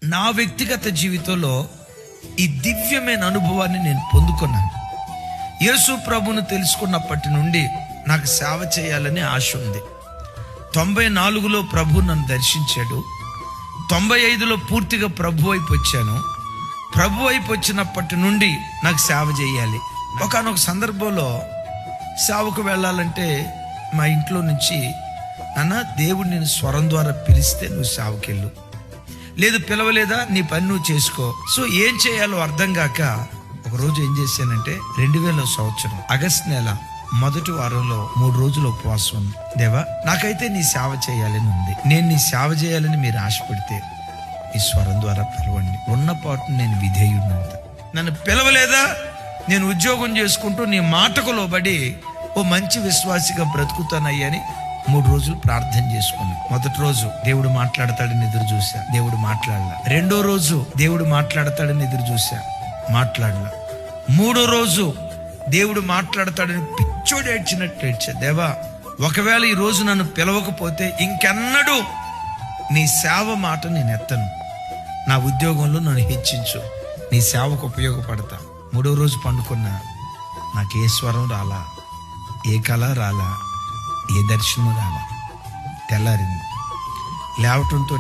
నా వ్యక్తిగత జీవితంలో ఈ దివ్యమైన అనుభవాన్ని నేను పొందుకున్నాను. యేసు ప్రభువును తెలుసుకున్నప్పటి నుండి నాకు సేవ చేయాలని ఆశ ఉంది. 94లో ప్రభు నన్ను దర్శించాడు. 95లో పూర్తిగా ప్రభు వైపు వచ్చాను. ప్రభు వైపు వచ్చినప్పటి నుండి నాకు సేవ చేయాలి. ఒకానొక సందర్భంలో సేవకు వెళ్ళాలంటే మా ఇంట్లో నుంచి, నాన్న దేవుడు నేను స్వరం ద్వారా పిలిస్తే నువ్వు సేవకెళ్ళు, లేదు పిలవలేదా నీ పని నువ్వు చేసుకో. సో ఏం చేయాలో అర్థం కాక ఒకరోజు ఏం చేశానంటే 2000 సంవత్సరం ఆగస్టు నెల మొదటి వారంలో 3 రోజులు ఉపవాసం ఉంది. దేవా, నాకైతే నీ సేవ చేయాలని ఉంది. నేను నీ సేవ చేయాలని మీరు ఆశపడితే ఈ స్వరం ద్వారా పిలవండి. ఉన్నపాటు నేను విధేయుడినంత. నన్ను పిలవలేదా, నేను ఉద్యోగం చేసుకుంటూ నీ మాటకు లోబడి ఓ మంచి విశ్వాసిగా బ్రతుకుతానయ్యని 3 రోజులు ప్రార్థన చేసుకున్నాను. మొదటి రోజు దేవుడు మాట్లాడతాడని ఎదురు చూసా, దేవుడు మాట్లాడలా. రెండో రోజు దేవుడు మాట్లాడతాడని ఎదురు చూసా, మాట్లాడలా. మూడో రోజు దేవుడు మాట్లాడతాడని పిచ్చోడు ఏడ్చినట్టు ఏడ్చా. దేవా, ఒకవేళ ఈ రోజు నన్ను పిలవకపోతే ఇంకెన్నడూ నీ సేవ మాట నేను ఎత్తను. నా ఉద్యోగంలో నన్ను హెచ్చించు, నీ సేవకు ఉపయోగపడతా. మూడో రోజు పండుకున్నా, నాకు ఏ స్వరం రాలా, ఏ కళ రాలా, ఏ దర్శనం రాలా. తెల్లారింది. లేవటంతో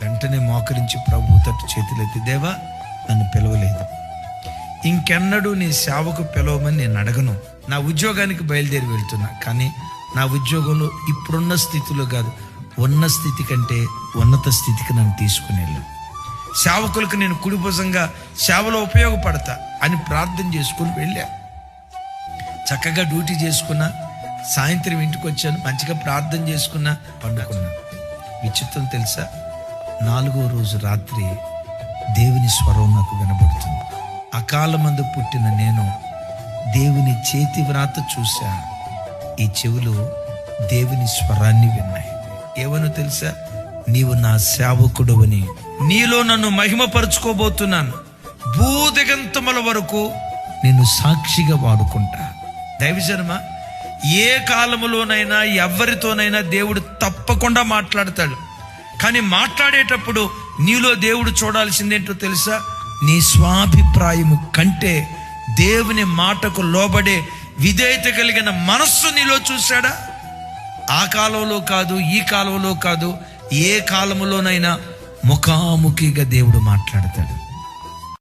వెంటనే మోకరించి ప్రభు తట్టు చేతులెత్తి, దేవా నన్ను పిలవలేదు, ఇంకెన్నడూ నీ సేవకు పిలవమని నేను అడగను. నా ఉద్యోగానికి బయలుదేరి వెళ్తున్నా, కానీ నా ఉద్యోగంలో ఇప్పుడున్న స్థితిలో కాదు, ఉన్న స్థితి కంటే ఉన్నత స్థితికి నన్ను తీసుకుని వెళ్ళు. సేవకులకు నేను కుడిభుజంగా సేవలో ఉపయోగపడతా అని ప్రార్థన చేసుకుని వెళ్ళా. చక్కగా డ్యూటీ చేసుకున్నా, సాయంత్రం ఇంటికి వచ్చాను, మంచిగా ప్రార్థన చేసుకున్నా, పండుకున్నా. విచిత్రం తెలుసా, 4వ రోజు రాత్రి దేవుని స్వరం నాకు వినబడుతుంది. అకాలమందు పుట్టిన నేను దేవుని చేతి వ్రాత చూశా. ఈ చెవులు దేవుని స్వరాన్ని విన్నాయి. ఏమను తెలుసా, నీవు నా సేవకుడవని, నీలో నన్ను మహిమపరుచుకోబోతున్నాను, భూదిగంతముల వరకు నేను సాక్షిగా వాడుకుంటా. దైవజనమ, ఏ కాలములోనైనా ఎవరితోనైనా దేవుడు తప్పకుండా మాట్లాడతాడు. కానీ మాట్లాడేటప్పుడు నీలో దేవుడు చూడాల్సిందేంటో తెలుసా, నీ స్వాభిప్రాయము కంటే దేవుని మాటకు లోబడే విధేయత కలిగిన మనస్సు నీలో చూశాడా? ఆ కాలంలో కాదు, ఈ కాలంలో కాదు, ఏ కాలములోనైనా ముఖాముఖిగా దేవుడు మాట్లాడతాడు.